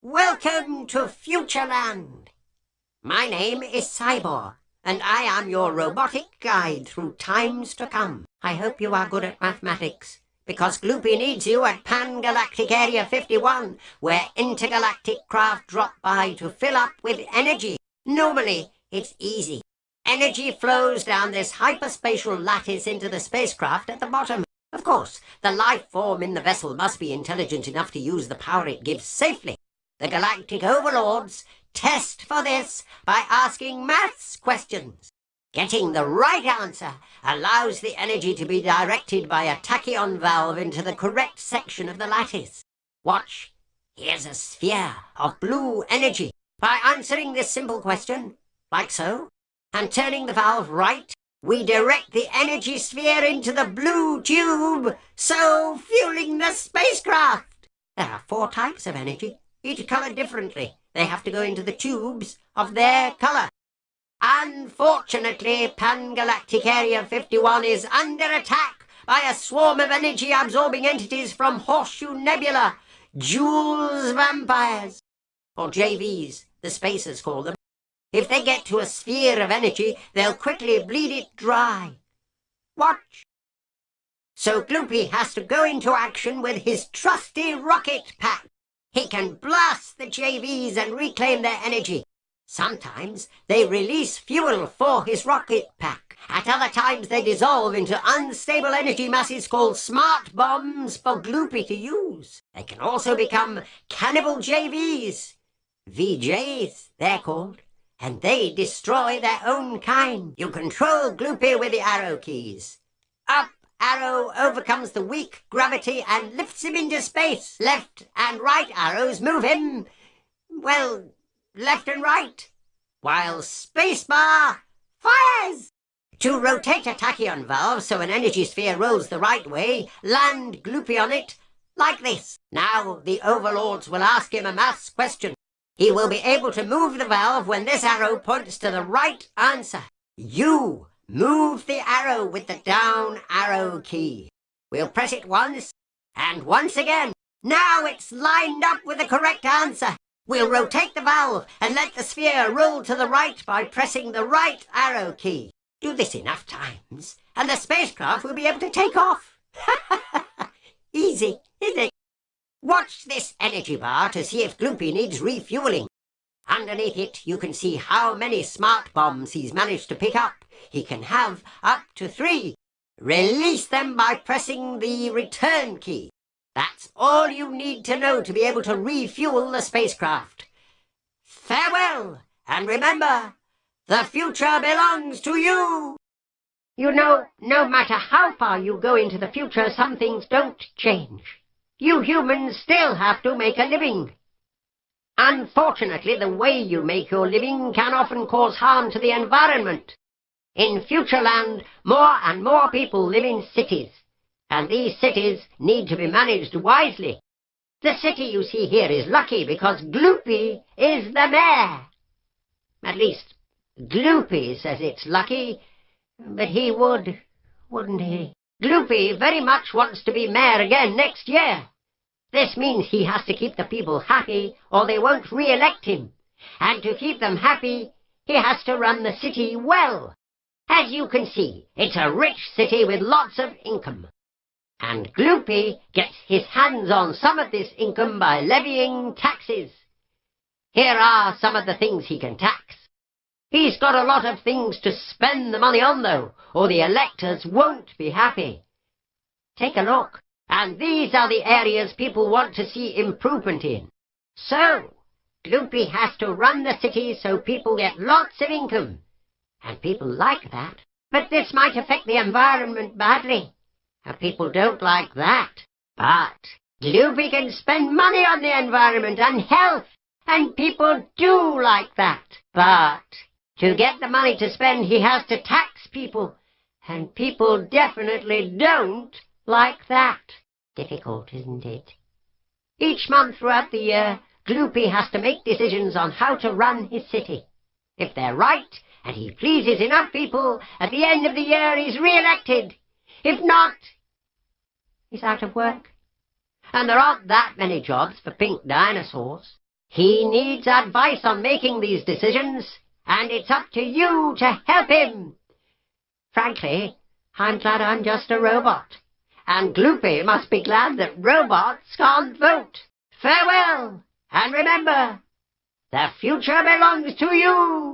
Welcome to Futureland. My name is Cybor, and I am your robotic guide through times to come. I hope you are good at mathematics, because Gloopy needs you at Pan-Galactic Area 51, where intergalactic craft drop by to fill up with energy. Normally, it's easy. Energy flows down this hyperspatial lattice into the spacecraft at the bottom. Of course, the life form in the vessel must be intelligent enough to use the power it gives safely. The galactic overlords test for this by asking maths questions. Getting the right answer allows the energy to be directed by a tachyon valve into the correct section of the lattice. Watch. Here's a sphere of blue energy. By answering this simple question, like so, and turning the valve right, we direct the energy sphere into the blue tube, so fueling the spacecraft. There are 4 types of energy, each coloured differently. They have to go into the tubes of their colour. Unfortunately, Pan-Galactic Area 51 is under attack by a swarm of energy-absorbing entities from Horseshoe Nebula, Jules Vampires, or JVs, the spacers call them. If they get to a sphere of energy, they'll quickly bleed it dry. Watch. So Gloopy has to go into action with his trusty rocket pack. He can blast the JVs and reclaim their energy. Sometimes they release fuel for his rocket pack. At other times they dissolve into unstable energy masses called smart bombs for Gloopy to use. They can also become cannibal JVs. VJs, they're called. And they destroy their own kind. You control Gloopy with the arrow keys. Up arrow overcomes the weak gravity and lifts him into space. Left and right arrows move him, well, left and right, while spacebar fires. To rotate a tachyon valve so an energy sphere rolls the right way, land Gloopy on it like this. Now the overlords will ask him a maths question. He will be able to move the valve when this arrow points to the right answer. You move the arrow with the down arrow key. We'll press it once, and once again. Now it's lined up with the correct answer. We'll rotate the valve and let the sphere roll to the right by pressing the right arrow key. Do this enough times, and the spacecraft will be able to take off. Easy, isn't it? Watch this energy bar to see if Gloopy needs refueling. Underneath it, you can see how many smart bombs he's managed to pick up. He can have up to 3. Release them by pressing the return key. That's all you need to know to be able to refuel the spacecraft. Farewell, and remember, the future belongs to you. You know, no matter how far you go into the future, some things don't change. You humans still have to make a living. Unfortunately, the way you make your living can often cause harm to the environment. In Futureland, more and more people live in cities, and these cities need to be managed wisely. The city you see here is lucky because Gloopy is the mayor. At least, Gloopy says it's lucky, but he would, wouldn't he? Gloopy very much wants to be mayor again next year. This means he has to keep the people happy or they won't re-elect him. And to keep them happy, he has to run the city well. As you can see, it's a rich city with lots of income. And Gloopy gets his hands on some of this income by levying taxes. Here are some of the things he can tax. He's got a lot of things to spend the money on, though, or the electors won't be happy. Take a look, and these are the areas people want to see improvement in. So, Gloopy has to run the city so people get lots of income. And people like that. But this might affect the environment badly. And people don't like that. But Gloopy can spend money on the environment and health. And people do like that. But to get the money to spend, he has to tax people. And people definitely don't like that. Difficult, isn't it? Each month throughout the year, Gloopy has to make decisions on how to run his city. If they're right, and he pleases enough people, at the end of the year he's re-elected. If not, he's out of work. And there aren't that many jobs for pink dinosaurs. He needs advice on making these decisions, and it's up to you to help him. Frankly, I'm glad I'm just a robot, and Gloopy must be glad that robots can't vote. Farewell, and remember, the future belongs to you.